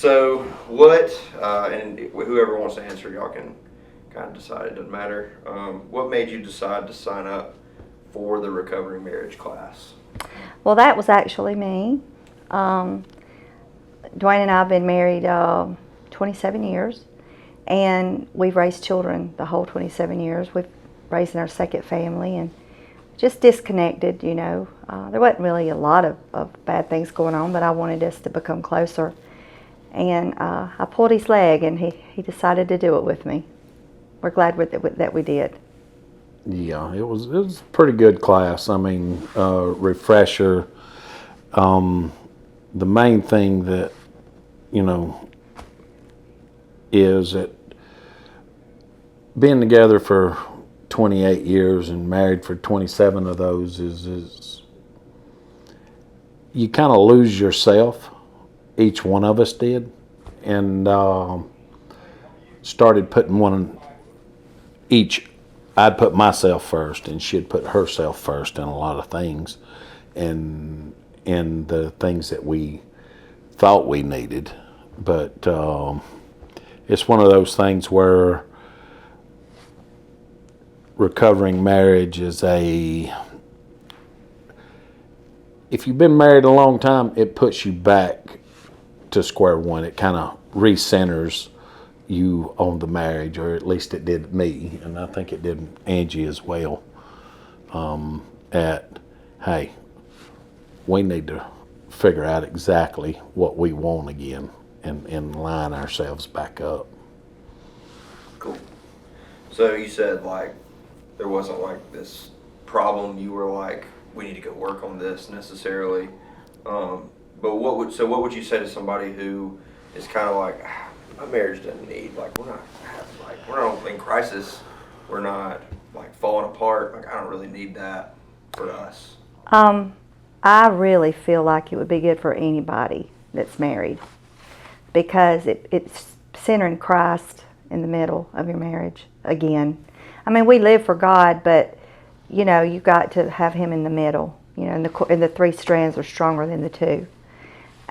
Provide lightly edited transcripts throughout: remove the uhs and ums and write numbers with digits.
So what, and whoever wants to answer, y'all can kind of decide. It doesn't matter. What made you decide to sign up for the Recovering Marriage class? Well, that was actually me. Dwayne and I have been married 27 years, and we've raised children the whole 27 years. We've raised our second family and just disconnected, you know. There wasn't really a lot of bad things going on, but I wanted us to become closer. And I pulled his leg, and he decided to do it with me. We're glad that we did. Yeah, it was a pretty good class. I mean, refresher. The main thing that, you know, is that being together for 28 years and married for 27 of those is you kind of lose yourself. Each one of us did, and started putting one each. I'd put myself first, and she'd put herself first in a lot of things, and the things that we thought we needed. But it's one of those things where recovering marriage is if you've been married a long time, it puts you back to square one. It kind of recenters you on the marriage, or at least it did me, and I think it did Angie as well. Hey, we need to figure out exactly what we want again and line ourselves back up. Cool. So you said like there wasn't like this problem. You were like, we need to go work on this necessarily. But what would you say to somebody who is kind of like, my marriage doesn't need, like, we're not in crisis, we're not like falling apart, like I don't really need that for us? I really feel like it would be good for anybody that's married, because it's centering Christ in the middle of your marriage again. I mean, we live for God, but you know, you've got to have Him in the middle. You know, and the three strands are stronger than the two.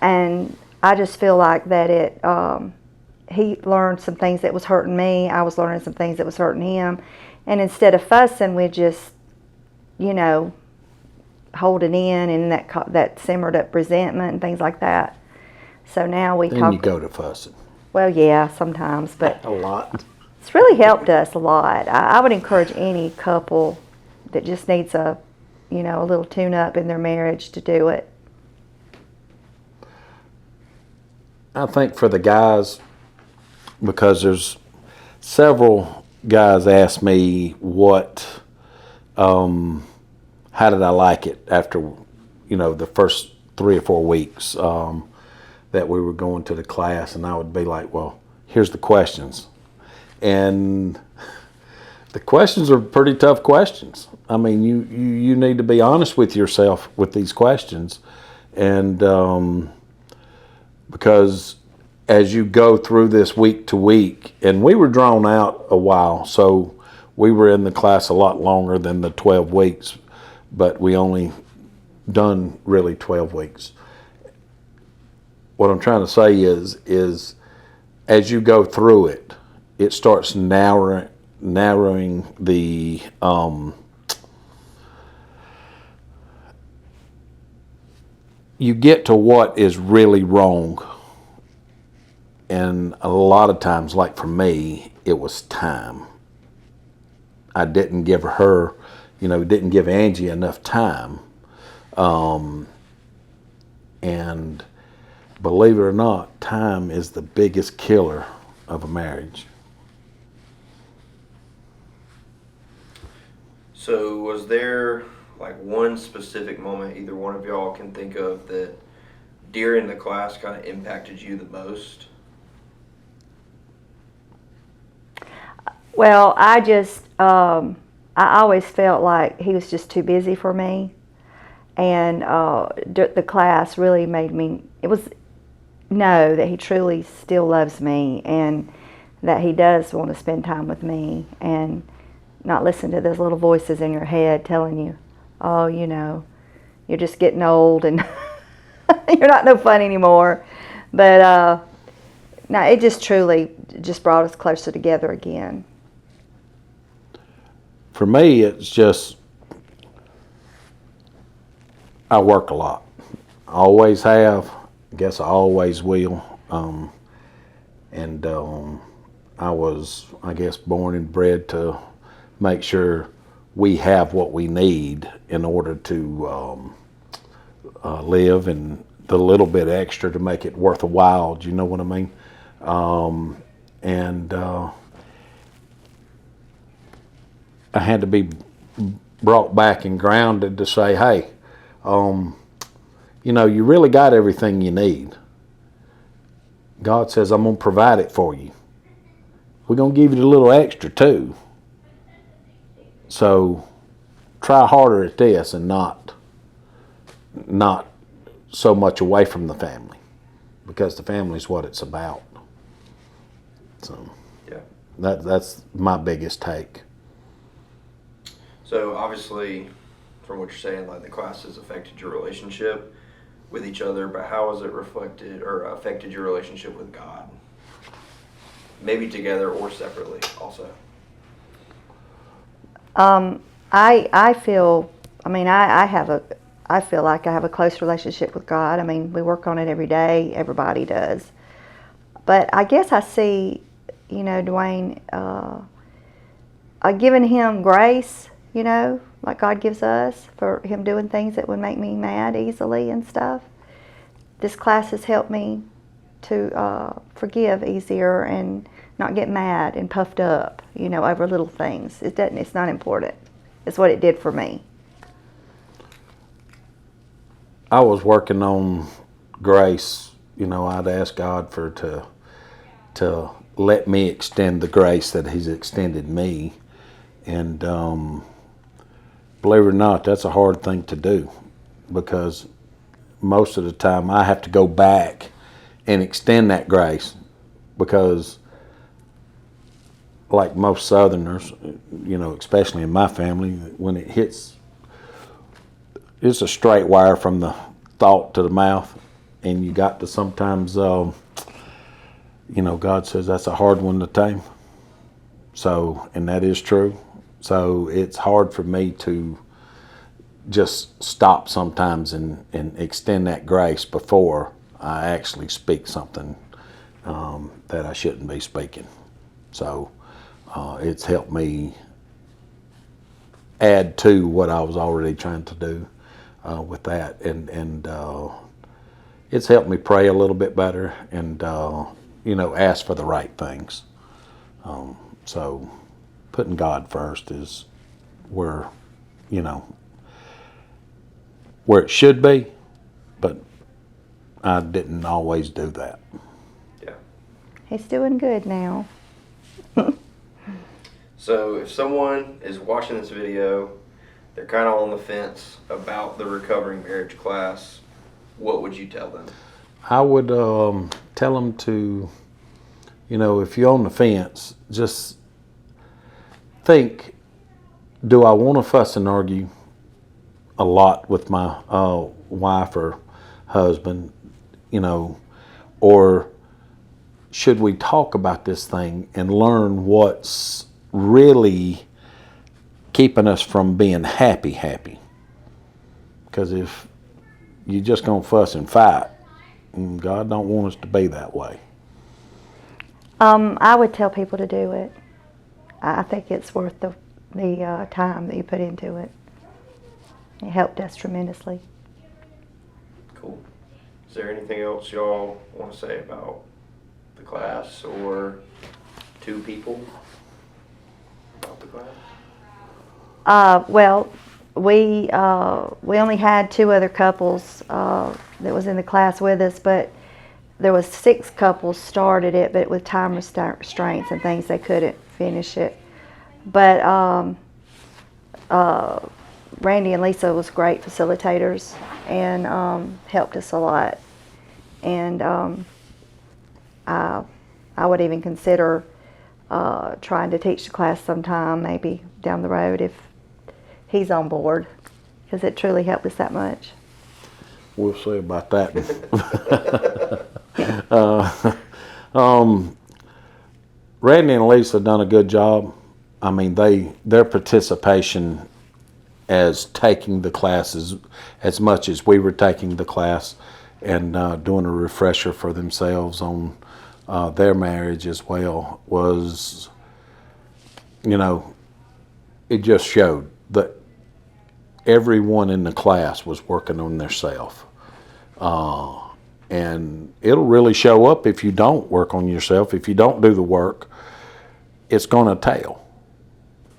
And I just feel like that he learned some things that was hurting me. I was learning some things that was hurting him. And instead of fussing, we just, you know, hold it in, and that simmered up resentment and things like that. So now we talk. Then you go to fussing. Well, yeah, sometimes, but A lot. it's really helped us a lot. I would encourage any couple that just needs a little tune-up in their marriage to do it. I think for the guys, because there's several guys ask me how did I like it after, the first 3 or 4 weeks that we were going to the class, and I would be like, well, here's the questions. And the questions are pretty tough questions. I mean, you need to be honest with yourself with these questions, and because as you go through this week to week, and we were drawn out a while, so we were in the class a lot longer than the 12 weeks, but we only done really 12 weeks. What I'm trying to say is as you go through it, it starts narrowing the you get to what is really wrong. And a lot of times, like for me, it was time. I didn't give her, didn't give Angie enough time. And believe it or not, time is the biggest killer of a marriage. So was there like one specific moment either one of y'all can think of that during the class kind of impacted you the most? Well, I always felt like he was just too busy for me, and the class really made me know that he truly still loves me, and that he does want to spend time with me, and not listen to those little voices in your head telling you, oh, you're just getting old and you're not no fun anymore. But No, it just truly just brought us closer together again. For me, it's just, I work a lot. I always have. I guess I always will. I was, I guess, born and bred to make sure we have what we need in order to live, and the little bit extra to make it worth a while. Do you know what I mean? I had to be brought back and grounded to say, hey, you really got everything you need. God says, I'm going to provide it for you. We're going to give you a little extra too. So try harder at this and not so much away from the family, because the family is what it's about. So Yeah. that's my biggest take. So obviously, from what you're saying, like the class has affected your relationship with each other, but how has it reflected or affected your relationship with God? Maybe together or separately also. I feel, I feel like I have a close relationship with God. I mean, we work on it every day. Everybody does. But I guess I see, Dwayne, giving him grace, like God gives us, for him doing things that would make me mad easily and stuff. This class has helped me to forgive easier and not get mad and puffed up, over little things. It's not important. It's what it did for me. I was working on grace. I'd ask God to let me extend the grace that He's extended me. And believe it or not, that's a hard thing to do, because most of the time I have to go back and extend that grace, because like most Southerners, especially in my family, when it hits, it's a straight wire from the thought to the mouth, and you got to sometimes, God says that's a hard one to tame. So, and that is true. So it's hard for me to just stop sometimes and extend that grace before I actually speak something that I shouldn't be speaking. So it's helped me add to what I was already trying to do with that, and it's helped me pray a little bit better and ask for the right things. So putting God first is where it should be, but I didn't always do that. Yeah. He's doing good now. So if someone is watching this video, they're kind of on the fence about the Recovering Marriage class, what would you tell them? I would tell them to, if you're on the fence, just think, do I want to fuss and argue a lot with my wife or husband, or should we talk about this thing and learn what's really keeping us from being happy? Because if you're just going to fuss and fight, God don't want us to be that way. I would tell people to do it. I think it's worth the time that you put into it. It helped us tremendously. Cool. Is there anything else y'all want to say about the class or two people about the class? Well, we only had 2 other couples that was in the class with us, but there was 6 couples started it, but with time restraints and things, they couldn't finish it. But Randy and Lisa was great facilitators and helped us a lot. And I would even consider trying to teach the class sometime, maybe down the road, if he's on board, because it truly helped us that much. We'll see about that. Randy and Lisa done a good job. I mean, their participation as taking the classes as much as we were taking the class and doing a refresher for themselves on their marriage as well was, you know, it just showed that everyone in the class was working on theirself. And it'll really show up if you don't work on yourself. If you don't do the work, it's going to tell.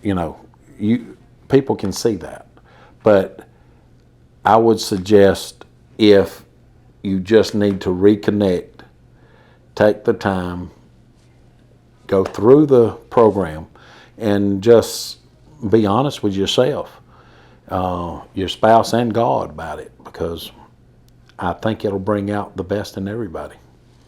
You know, people can see that. But I would suggest if you just need to reconnect, take the time, go through the program, and just be honest with yourself, your spouse and God about it, because I think it'll bring out the best in everybody.